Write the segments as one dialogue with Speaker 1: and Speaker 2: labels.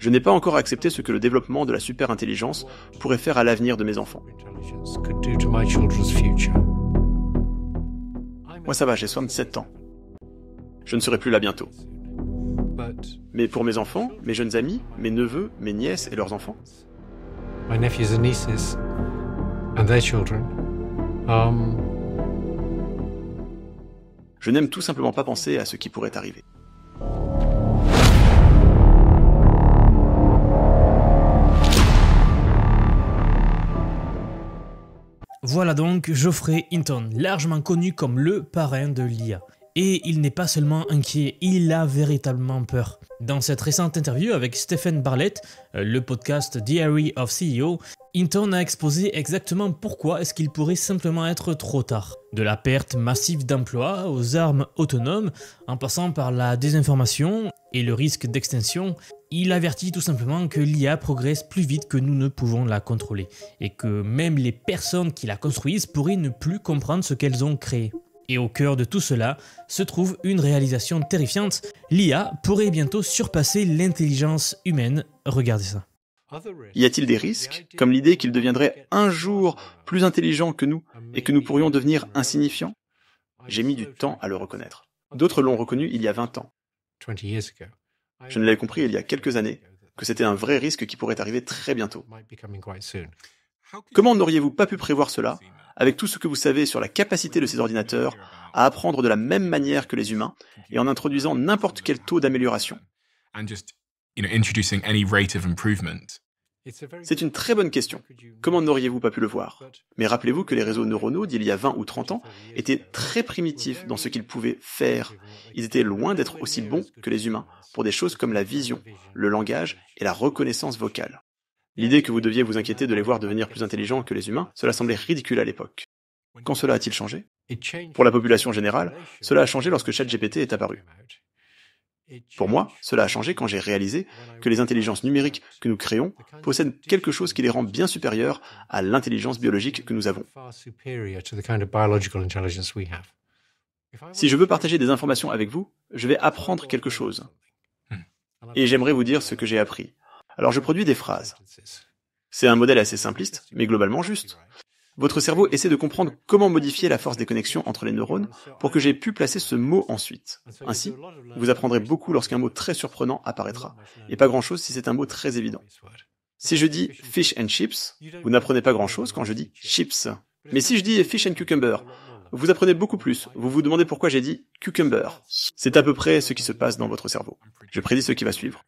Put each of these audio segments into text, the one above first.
Speaker 1: Je n'ai pas encore accepté ce que le développement de la super-intelligence pourrait faire à l'avenir de mes enfants. Moi ça va, j'ai 67 ans. Je ne serai plus là bientôt. Mais pour mes enfants, mes jeunes amis, mes neveux, mes nièces et leurs enfants,
Speaker 2: my nephews and nieces and their children,
Speaker 1: je n'aime tout simplement pas penser à ce qui pourrait arriver.
Speaker 3: Voilà donc Geoffrey Hinton, largement connu comme le parrain de l'IA. Et il n'est pas seulement inquiet, il a véritablement peur. Dans cette récente interview avec Stephen Bartlett, le podcast Diary of CEO, Hinton a exposé exactement pourquoi est-ce qu'il pourrait simplement être trop tard. De la perte massive d'emplois aux armes autonomes, en passant par la désinformation et le risque d'extinction, il avertit tout simplement que l'IA progresse plus vite que nous ne pouvons la contrôler, et que même les personnes qui la construisent pourraient ne plus comprendre ce qu'elles ont créé. Et au cœur de tout cela se trouve une réalisation terrifiante. L'IA pourrait bientôt surpasser l'intelligence humaine. Regardez ça.
Speaker 1: Y a-t-il des risques, comme l'idée qu'il deviendrait un jour plus intelligent que nous et que nous pourrions devenir insignifiants? J'ai mis du temps à le reconnaître. D'autres l'ont reconnu il y a 20 ans. Je ne l'avais compris il y a quelques années, que c'était un vrai risque qui pourrait arriver très bientôt. Comment n'auriez-vous pas pu prévoir cela, avec tout ce que vous savez sur la capacité de ces ordinateurs à apprendre de la même manière que les humains et en introduisant n'importe quel taux d'amélioration? C'est une très bonne question. Comment n'auriez-vous pas pu le voir? Mais rappelez-vous que les réseaux neuronaux d'il y a 20 ou 30 ans étaient très primitifs dans ce qu'ils pouvaient faire. Ils étaient loin d'être aussi bons que les humains pour des choses comme la vision, le langage et la reconnaissance vocale. L'idée que vous deviez vous inquiéter de les voir devenir plus intelligents que les humains, cela semblait ridicule à l'époque. Quand cela a-t-il changé? Pour la population générale, cela a changé lorsque ChatGPT est apparu. Pour moi, cela a changé quand j'ai réalisé que les intelligences numériques que nous créons possèdent quelque chose qui les rend bien supérieures à l'intelligence biologique que nous avons. Si je veux partager des informations avec vous, je vais apprendre quelque chose. Et j'aimerais vous dire ce que j'ai appris. Alors je produis des phrases. C'est un modèle assez simpliste, mais globalement juste. Votre cerveau essaie de comprendre comment modifier la force des connexions entre les neurones pour que j'ai pu placer ce mot ensuite. Ainsi, vous apprendrez beaucoup lorsqu'un mot très surprenant apparaîtra, et pas grand-chose si c'est un mot très évident. Si je dis fish and chips, vous n'apprenez pas grand-chose quand je dis chips. Mais si je dis fish and cucumber, vous apprenez beaucoup plus. Vous vous demandez pourquoi j'ai dit cucumber. C'est à peu près ce qui se passe dans votre cerveau. Je prédis ce qui va suivre.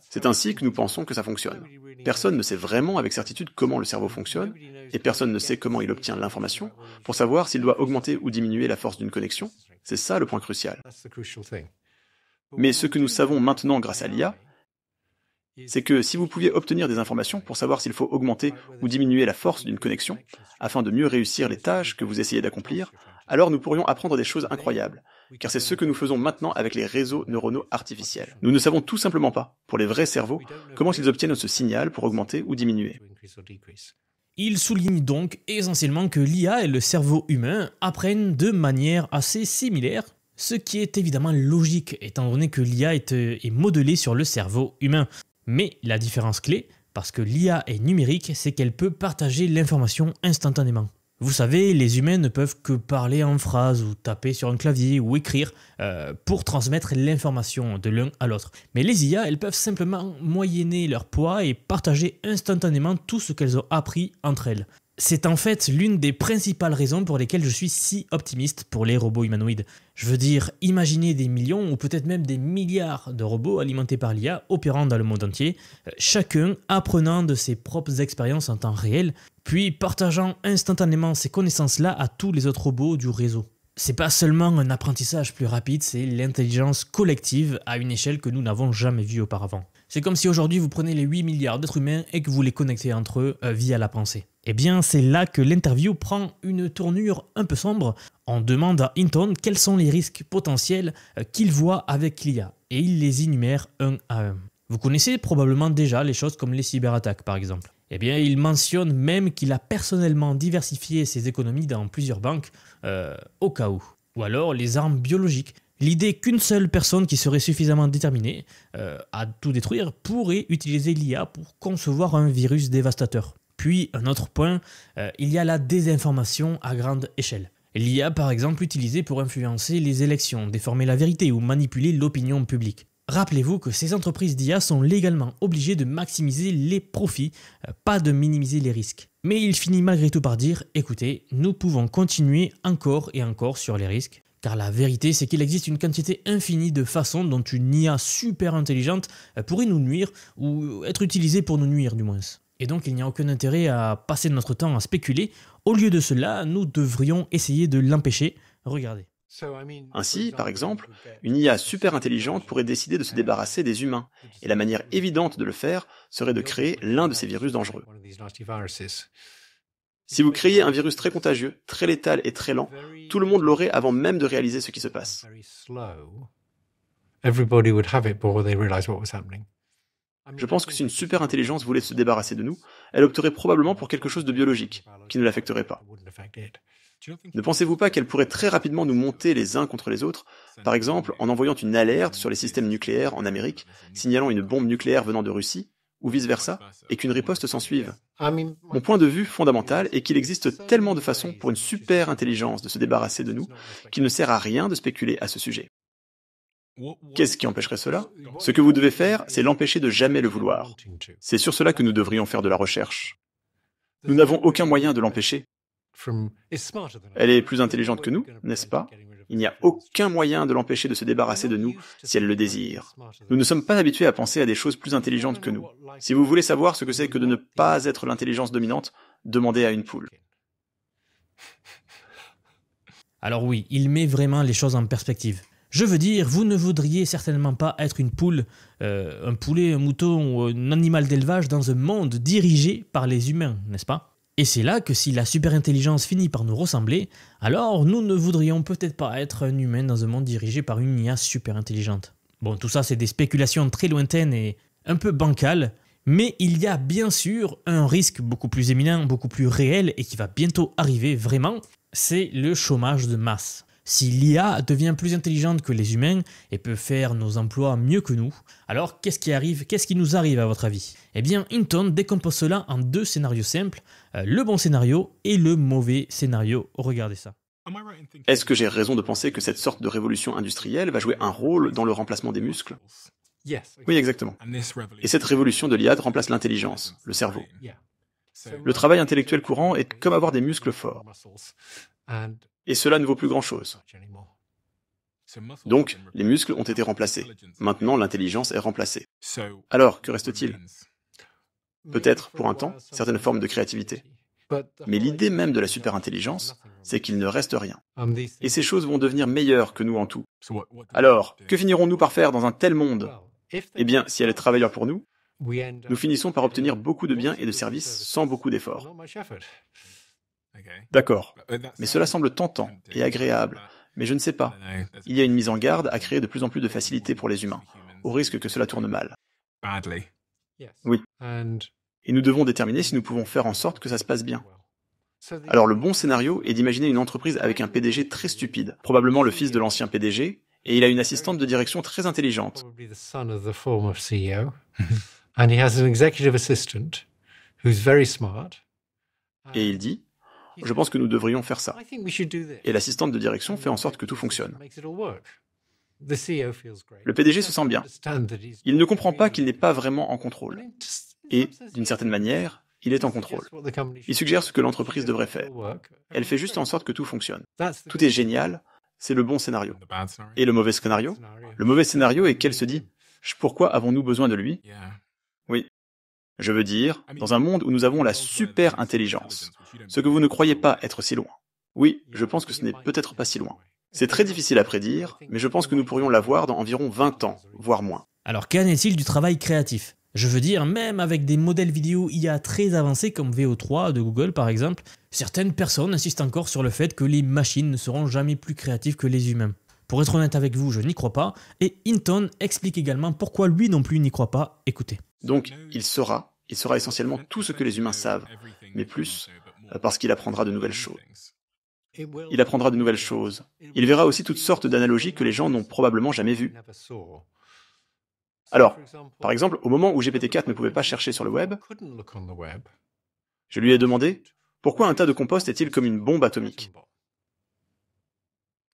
Speaker 1: C'est ainsi que nous pensons que ça fonctionne. Personne ne sait vraiment avec certitude comment le cerveau fonctionne, et personne ne sait comment il obtient l'information pour savoir s'il doit augmenter ou diminuer la force d'une connexion. C'est ça le point crucial. Mais ce que nous savons maintenant grâce à l'IA, c'est que si vous pouviez obtenir des informations pour savoir s'il faut augmenter ou diminuer la force d'une connexion, afin de mieux réussir les tâches que vous essayez d'accomplir, alors nous pourrions apprendre des choses incroyables, car c'est ce que nous faisons maintenant avec les réseaux neuronaux artificiels. Nous ne savons tout simplement pas, pour les vrais cerveaux, comment ils obtiennent ce signal pour augmenter ou diminuer.
Speaker 3: Il souligne donc essentiellement que l'IA et le cerveau humain apprennent de manière assez similaire, ce qui est évidemment logique étant donné que l'IA est modelée sur le cerveau humain. Mais la différence clé, parce que l'IA est numérique, c'est qu'elle peut partager l'information instantanément. Vous savez, les humains ne peuvent que parler en phrases ou taper sur un clavier ou écrire pour transmettre l'information de l'un à l'autre. Mais les IA, elles peuvent simplement moyenner leur poids et partager instantanément tout ce qu'elles ont appris entre elles. C'est en fait l'une des principales raisons pour lesquelles je suis si optimiste pour les robots humanoïdes. Je veux dire, imaginez des millions ou peut-être même des milliards de robots alimentés par l'IA opérant dans le monde entier, chacun apprenant de ses propres expériences en temps réel, puis partageant instantanément ces connaissances-là à tous les autres robots du réseau. C'est pas seulement un apprentissage plus rapide, c'est l'intelligence collective à une échelle que nous n'avons jamais vue auparavant. C'est comme si aujourd'hui vous prenez les 8 milliards d'êtres humains et que vous les connectez entre eux via la pensée. Eh bien, c'est là que l'interview prend une tournure un peu sombre. On demande à Hinton quels sont les risques potentiels qu'il voit avec l'IA, et il les énumère un à un. Vous connaissez probablement déjà les choses comme les cyberattaques par exemple. Eh bien, il mentionne même qu'il a personnellement diversifié ses économies dans plusieurs banques au cas où. Ou alors les armes biologiques. L'idée qu'une seule personne qui serait suffisamment déterminée à tout détruire pourrait utiliser l'IA pour concevoir un virus dévastateur. Puis, un autre point, il y a la désinformation à grande échelle. L'IA, par exemple, utilisée pour influencer les élections, déformer la vérité ou manipuler l'opinion publique. Rappelez-vous que ces entreprises d'IA sont légalement obligées de maximiser les profits, pas de minimiser les risques. Mais il finit malgré tout par dire « Écoutez, nous pouvons continuer encore et encore sur les risques, car la vérité c'est qu'il existe une quantité infinie de façons dont une IA super intelligente pourrait nous nuire, ou être utilisée pour nous nuire du moins. Et donc il n'y a aucun intérêt à passer notre temps à spéculer. Au lieu de cela, nous devrions essayer de l'empêcher. Regardez. »
Speaker 1: Ainsi, par exemple, une IA super intelligente pourrait décider de se débarrasser des humains, et la manière évidente de le faire serait de créer l'un de ces virus dangereux. Si vous créiez un virus très contagieux, très létal et très lent, tout le monde l'aurait avant même de réaliser ce qui se passe. Je pense que si une super intelligence voulait se débarrasser de nous, elle opterait probablement pour quelque chose de biologique, qui ne l'affecterait pas. Ne pensez-vous pas qu'elle pourrait très rapidement nous monter les uns contre les autres, par exemple en envoyant une alerte sur les systèmes nucléaires en Amérique, signalant une bombe nucléaire venant de Russie, ou vice-versa, et qu'une riposte s'ensuive? Mon point de vue fondamental est qu'il existe tellement de façons pour une super intelligence de se débarrasser de nous qu'il ne sert à rien de spéculer à ce sujet. Qu'est-ce qui empêcherait cela? Ce que vous devez faire, c'est l'empêcher de jamais le vouloir. C'est sur cela que nous devrions faire de la recherche. Nous n'avons aucun moyen de l'empêcher. Elle est plus intelligente que nous, n'est-ce pas? Il n'y a aucun moyen de l'empêcher de se débarrasser de nous si elle le désire. Nous ne sommes pas habitués à penser à des choses plus intelligentes que nous. Si vous voulez savoir ce que c'est que de ne pas être l'intelligence dominante, demandez à une poule.
Speaker 3: Alors oui, il met vraiment les choses en perspective. Je veux dire, vous ne voudriez certainement pas être une poule, un poulet, un mouton ou un animal d'élevage dans un monde dirigé par les humains, n'est-ce pas? Et c'est là que si la super-intelligence finit par nous ressembler, alors nous ne voudrions peut-être pas être un humain dans un monde dirigé par une IA super-intelligente. Bon, tout ça c'est des spéculations très lointaines et un peu bancales, mais il y a bien sûr un risque beaucoup plus éminent, beaucoup plus réel et qui va bientôt arriver vraiment, c'est le chômage de masse. Si l'IA devient plus intelligente que les humains et peut faire nos emplois mieux que nous, alors qu'est-ce qui nous arrive à votre avis? Eh bien, Hinton décompose cela en deux scénarios simples, le bon scénario et le mauvais scénario. Regardez ça.
Speaker 1: Est-ce que j'ai raison de penser que cette sorte de révolution industrielle va jouer un rôle dans le remplacement des muscles? Oui, exactement. Et cette révolution de l'IA remplace l'intelligence, le cerveau. Le travail intellectuel courant est comme avoir des muscles forts. Et cela ne vaut plus grand-chose. Donc, les muscles ont été remplacés. Maintenant, l'intelligence est remplacée. Alors, que reste-t-il? Peut-être, pour un temps, certaines formes de créativité. Mais l'idée même de la super-intelligence, c'est qu'il ne reste rien. Et ces choses vont devenir meilleures que nous en tout. Alors, que finirons-nous par faire dans un tel monde? Eh bien, si elle est travailleur pour nous, nous finissons par obtenir beaucoup de biens et de services sans beaucoup d'efforts. D'accord, mais cela semble tentant et agréable, mais je ne sais pas. Il y a une mise en garde à créer de plus en plus de facilités pour les humains, au risque que cela tourne mal. Oui. Et nous devons déterminer si nous pouvons faire en sorte que ça se passe bien. Alors le bon scénario est d'imaginer une entreprise avec un PDG très stupide, probablement le fils de l'ancien PDG, et il a une assistante de direction très intelligente. Et il dit, je pense que nous devrions faire ça. Et l'assistante de direction fait en sorte que tout fonctionne. Le PDG se sent bien. Il ne comprend pas qu'il n'est pas vraiment en contrôle. Et, d'une certaine manière, il est en contrôle. Il suggère ce que l'entreprise devrait faire. Elle fait juste en sorte que tout fonctionne. Tout est génial, c'est le bon scénario. Et le mauvais scénario? Le mauvais scénario est qu'elle se dit, pourquoi avons-nous besoin de lui? Oui. Je veux dire, dans un monde où nous avons la super intelligence, ce que vous ne croyez pas être si loin. Oui, je pense que ce n'est peut-être pas si loin. C'est très difficile à prédire, mais je pense que nous pourrions l'avoir dans environ 20 ans, voire moins.
Speaker 3: Alors qu'en est-il du travail créatif? Je veux dire, même avec des modèles vidéo IA très avancés comme VO3 de Google par exemple, certaines personnes insistent encore sur le fait que les machines ne seront jamais plus créatives que les humains. Pour être honnête avec vous, je n'y crois pas, et Hinton explique également pourquoi lui non plus n'y croit pas. Écoutez.
Speaker 1: Donc, il saura essentiellement tout ce que les humains savent, mais plus, parce qu'il apprendra de nouvelles choses. Il apprendra de nouvelles choses. Il verra aussi toutes sortes d'analogies que les gens n'ont probablement jamais vues. Alors, par exemple, au moment où GPT-4 ne pouvait pas chercher sur le web, je lui ai demandé « Pourquoi un tas de compost est-il comme une bombe atomique ?»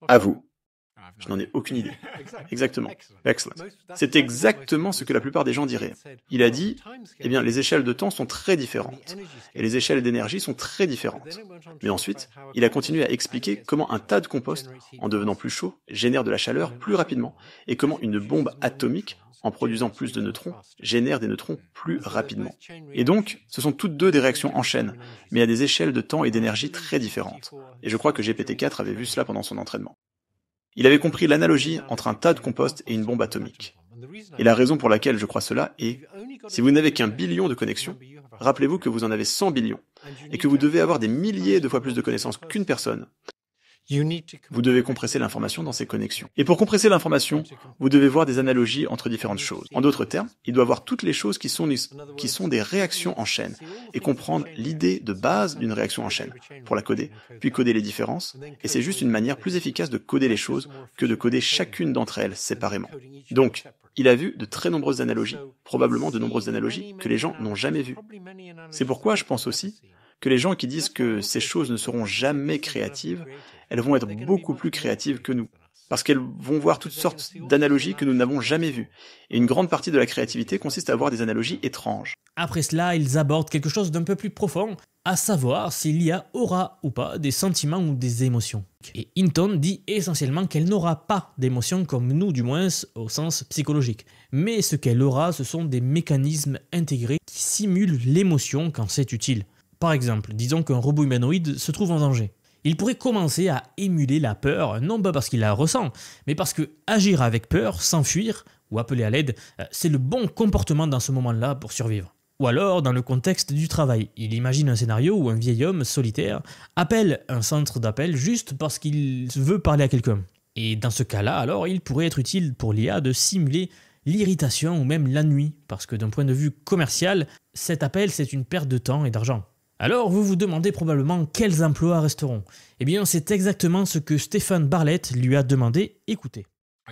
Speaker 1: À vous. Je n'en ai aucune idée. Exactement. Excellent. C'est exactement ce que la plupart des gens diraient. Il a dit, eh bien, les échelles de temps sont très différentes, et les échelles d'énergie sont très différentes. Mais ensuite, il a continué à expliquer comment un tas de compost, en devenant plus chaud, génère de la chaleur plus rapidement, et comment une bombe atomique, en produisant plus de neutrons, génère des neutrons plus rapidement. Et donc, ce sont toutes deux des réactions en chaîne, mais à des échelles de temps et d'énergie très différentes. Et je crois que GPT-4 avait vu cela pendant son entraînement. Il avait compris l'analogie entre un tas de compost et une bombe atomique. Et la raison pour laquelle je crois cela est, si vous n'avez qu'1 billion de connexions, rappelez-vous que vous en avez 100 billions, et que vous devez avoir des milliers de fois plus de connaissances qu'une personne. Vous devez compresser l'information dans ces connexions. Et pour compresser l'information, vous devez voir des analogies entre différentes choses. En d'autres termes, il doit voir toutes les choses qui sont des réactions en chaîne, et comprendre l'idée de base d'une réaction en chaîne, pour la coder, puis coder les différences, et c'est juste une manière plus efficace de coder les choses que de coder chacune d'entre elles séparément. Donc, il a vu de très nombreuses analogies, probablement de nombreuses analogies que les gens n'ont jamais vues. C'est pourquoi je pense aussi que les gens qui disent que ces choses ne seront jamais créatives, elles vont être beaucoup plus créatives que nous. Parce qu'elles vont voir toutes sortes d'analogies que nous n'avons jamais vues. Et une grande partie de la créativité consiste à voir des analogies étranges.
Speaker 3: Après cela, ils abordent quelque chose d'un peu plus profond, à savoir si l'IA aura ou pas des sentiments ou des émotions. Et Hinton dit essentiellement qu'elle n'aura pas d'émotions comme nous, du moins au sens psychologique. Mais ce qu'elle aura, ce sont des mécanismes intégrés qui simulent l'émotion quand c'est utile. Par exemple, disons qu'un robot humanoïde se trouve en danger. Il pourrait commencer à émuler la peur, non pas parce qu'il la ressent, mais parce que agir avec peur, s'enfuir ou appeler à l'aide, c'est le bon comportement dans ce moment-là pour survivre. Ou alors, dans le contexte du travail, il imagine un scénario où un vieil homme solitaire appelle un centre d'appel juste parce qu'il veut parler à quelqu'un. Et dans ce cas-là, alors, il pourrait être utile pour l'IA de simuler l'irritation ou même l'ennui, parce que d'un point de vue commercial, cet appel c'est une perte de temps et d'argent. Alors vous vous demandez probablement quels emplois resteront. Eh bien c'est exactement ce que Stéphane Barlett lui a demandé, écoutez.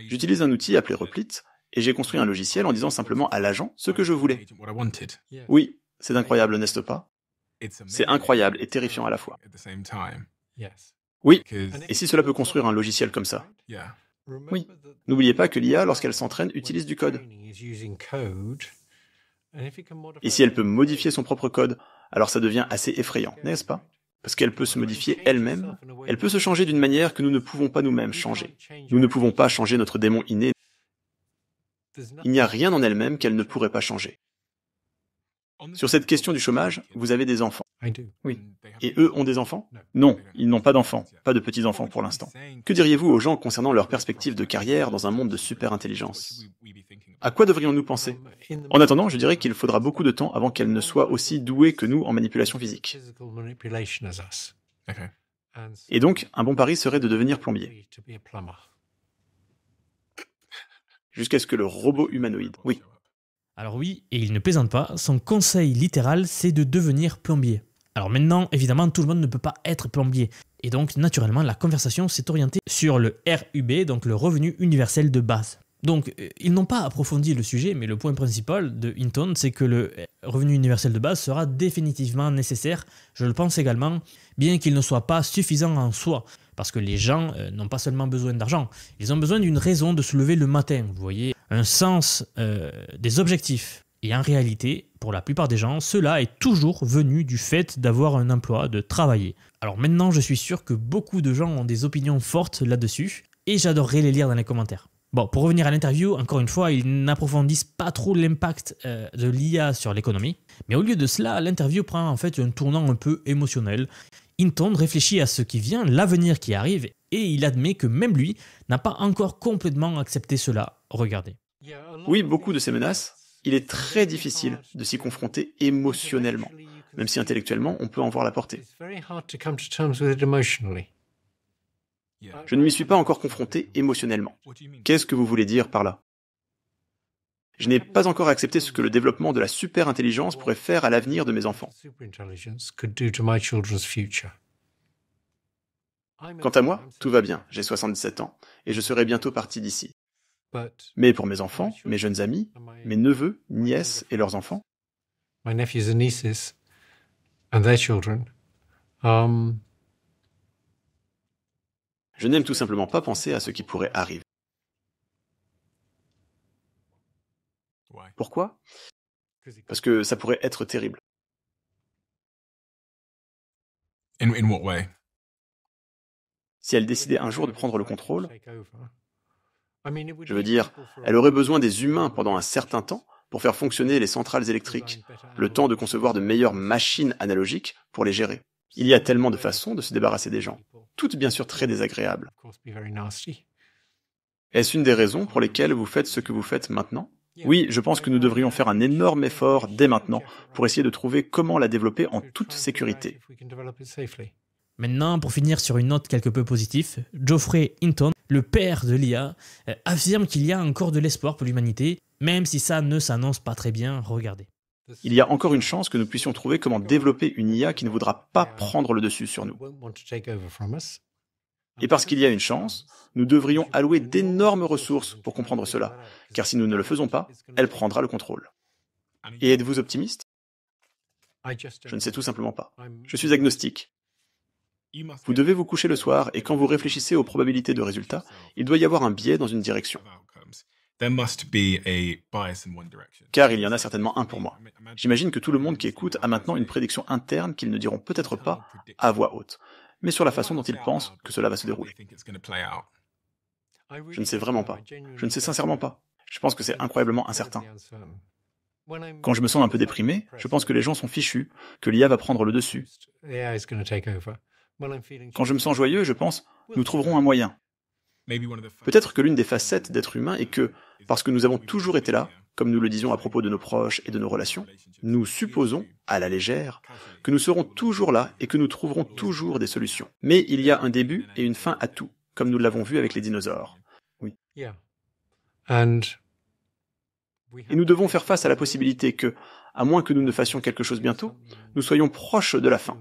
Speaker 1: J'utilise un outil appelé Replit, et j'ai construit un logiciel en disant simplement à l'agent ce que je voulais. Oui, c'est incroyable, n'est-ce pas? C'est incroyable et terrifiant à la fois. Oui, et si cela peut construire un logiciel comme ça? Oui. N'oubliez pas que l'IA, lorsqu'elle s'entraîne, utilise du code. Et si elle peut modifier son propre code, alors ça devient assez effrayant, n'est-ce pas? Parce qu'elle peut se modifier elle-même, elle peut se changer d'une manière que nous ne pouvons pas nous-mêmes changer. Nous ne pouvons pas changer notre démon inné. Il n'y a rien en elle-même qu'elle ne pourrait pas changer. Sur cette question du chômage, vous avez des enfants. Oui. Et eux ont des enfants? Non, ils n'ont pas d'enfants, pas de petits-enfants pour l'instant. Que diriez-vous aux gens concernant leur perspective de carrière dans un monde de super-intelligence? À quoi devrions-nous penser? En attendant, je dirais qu'il faudra beaucoup de temps avant qu'elle ne soit aussi douée que nous en manipulation physique. Et donc, un bon pari serait de devenir plombier. Jusqu'à ce que le robot humanoïde... Oui.
Speaker 3: Alors oui, et il ne plaisante pas, son conseil littéral c'est de devenir plombier. Alors maintenant, évidemment, tout le monde ne peut pas être plombier. Et donc, naturellement, la conversation s'est orientée sur le RUB, donc le revenu universel de base. Donc, ils n'ont pas approfondi le sujet, mais le point principal de Hinton, c'est que le revenu universel de base sera définitivement nécessaire, je le pense également, bien qu'il ne soit pas suffisant en soi. Parce que les gens n'ont pas seulement besoin d'argent, ils ont besoin d'une raison de se lever le matin, vous voyez, un sens des objectifs. Et en réalité, pour la plupart des gens, cela est toujours venu du fait d'avoir un emploi, de travailler. Alors maintenant, je suis sûr que beaucoup de gens ont des opinions fortes là-dessus, et j'adorerais les lire dans les commentaires. Bon, pour revenir à l'interview, encore une fois, ils n'approfondissent pas trop l'impact de l'IA sur l'économie, mais au lieu de cela, l'interview prend en fait un tournant un peu émotionnel. Hinton réfléchit à ce qui vient, l'avenir qui arrive, et il admet que même lui n'a pas encore complètement accepté cela. Regardez.
Speaker 1: Oui, beaucoup de ces menaces, il est très difficile de s'y confronter émotionnellement, même si intellectuellement on peut en voir la portée. Je ne m'y suis pas encore confronté émotionnellement. Qu'est-ce que vous voulez dire par là? Je n'ai pas encore accepté ce que le développement de la super-intelligence pourrait faire à l'avenir de mes enfants. Quant à moi, tout va bien, j'ai 77 ans, et je serai bientôt parti d'ici. Mais pour mes enfants, mes jeunes amis, mes neveux, nièces et leurs enfants,
Speaker 2: my nephews and nieces and their children,
Speaker 1: je n'aime tout simplement pas penser à ce qui pourrait arriver. Pourquoi? Parce que ça pourrait être terrible.
Speaker 4: In what way?
Speaker 1: Si elle décidait un jour de prendre le contrôle, je veux dire, elle aurait besoin des humains pendant un certain temps pour faire fonctionner les centrales électriques, le temps de concevoir de meilleures machines analogiques pour les gérer. Il y a tellement de façons de se débarrasser des gens, toutes bien sûr très désagréables. Est-ce une des raisons pour lesquelles vous faites ce que vous faites maintenant? Oui, je pense que nous devrions faire un énorme effort dès maintenant pour essayer de trouver comment la développer en toute sécurité.
Speaker 3: Maintenant, pour finir sur une note quelque peu positive, Geoffrey Hinton, le père de l'IA, affirme qu'il y a encore de l'espoir pour l'humanité, même si ça ne s'annonce pas très bien. Regardez.
Speaker 1: Il y a encore une chance que nous puissions trouver comment développer une IA qui ne voudra pas prendre le dessus sur nous. Et parce qu'il y a une chance, nous devrions allouer d'énormes ressources pour comprendre cela, car si nous ne le faisons pas, elle prendra le contrôle. Et êtes-vous optimiste? Je ne sais tout simplement pas. Je suis agnostique. Vous devez vous coucher le soir et quand vous réfléchissez aux probabilités de résultats, il doit y avoir un biais dans une direction. Car il y en a certainement un pour moi. J'imagine que tout le monde qui écoute a maintenant une prédiction interne qu'ils ne diront peut-être pas à voix haute, mais sur la façon dont ils pensent que cela va se dérouler. Je ne sais vraiment pas. Je ne sais sincèrement pas. Je pense que c'est incroyablement incertain. Quand je me sens un peu déprimé, je pense que les gens sont fichus, que l'IA va prendre le dessus. Quand je me sens joyeux, je pense, nous trouverons un moyen. Peut-être que l'une des facettes d'être humain est que, parce que nous avons toujours été là, comme nous le disions à propos de nos proches et de nos relations, nous supposons, à la légère, que nous serons toujours là et que nous trouverons toujours des solutions. Mais il y a un début et une fin à tout, comme nous l'avons vu avec les dinosaures. Oui. Et nous devons faire face à la possibilité que, à moins que nous ne fassions quelque chose bientôt, nous soyons proches de la fin.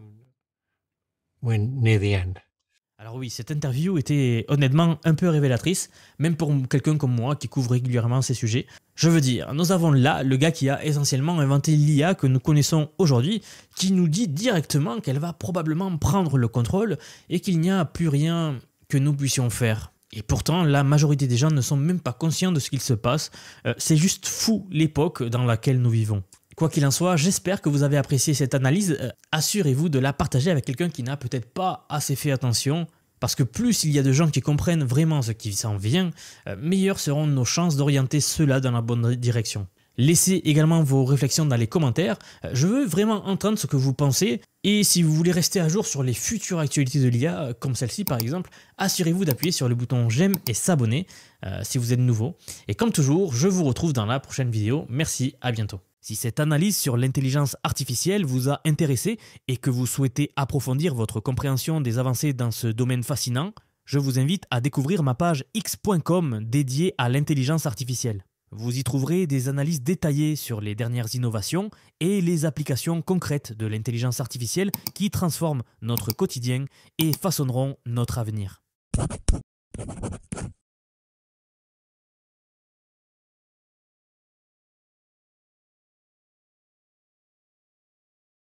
Speaker 3: Alors oui, cette interview était honnêtement un peu révélatrice, même pour quelqu'un comme moi qui couvre régulièrement ces sujets. Je veux dire, nous avons là le gars qui a essentiellement inventé l'IA que nous connaissons aujourd'hui, qui nous dit directement qu'elle va probablement prendre le contrôle et qu'il n'y a plus rien que nous puissions faire. Et pourtant, la majorité des gens ne sont même pas conscients de ce qu'il se passe. C'est juste fou l'époque dans laquelle nous vivons. Quoi qu'il en soit, j'espère que vous avez apprécié cette analyse. Assurez-vous de la partager avec quelqu'un qui n'a peut-être pas assez fait attention, parce que plus il y a de gens qui comprennent vraiment ce qui s'en vient, meilleures seront nos chances d'orienter cela dans la bonne direction. Laissez également vos réflexions dans les commentaires. Je veux vraiment entendre ce que vous pensez. Et si vous voulez rester à jour sur les futures actualités de l'IA, comme celle-ci par exemple, assurez-vous d'appuyer sur le bouton j'aime et s'abonner si vous êtes nouveau. Et comme toujours, je vous retrouve dans la prochaine vidéo. Merci, à bientôt. Si cette analyse sur l'intelligence artificielle vous a intéressé et que vous souhaitez approfondir votre compréhension des avancées dans ce domaine fascinant, je vous invite à découvrir ma page x.com dédiée à l'intelligence artificielle. Vous y trouverez des analyses détaillées sur les dernières innovations et les applications concrètes de l'intelligence artificielle qui transforment notre quotidien et façonneront notre avenir.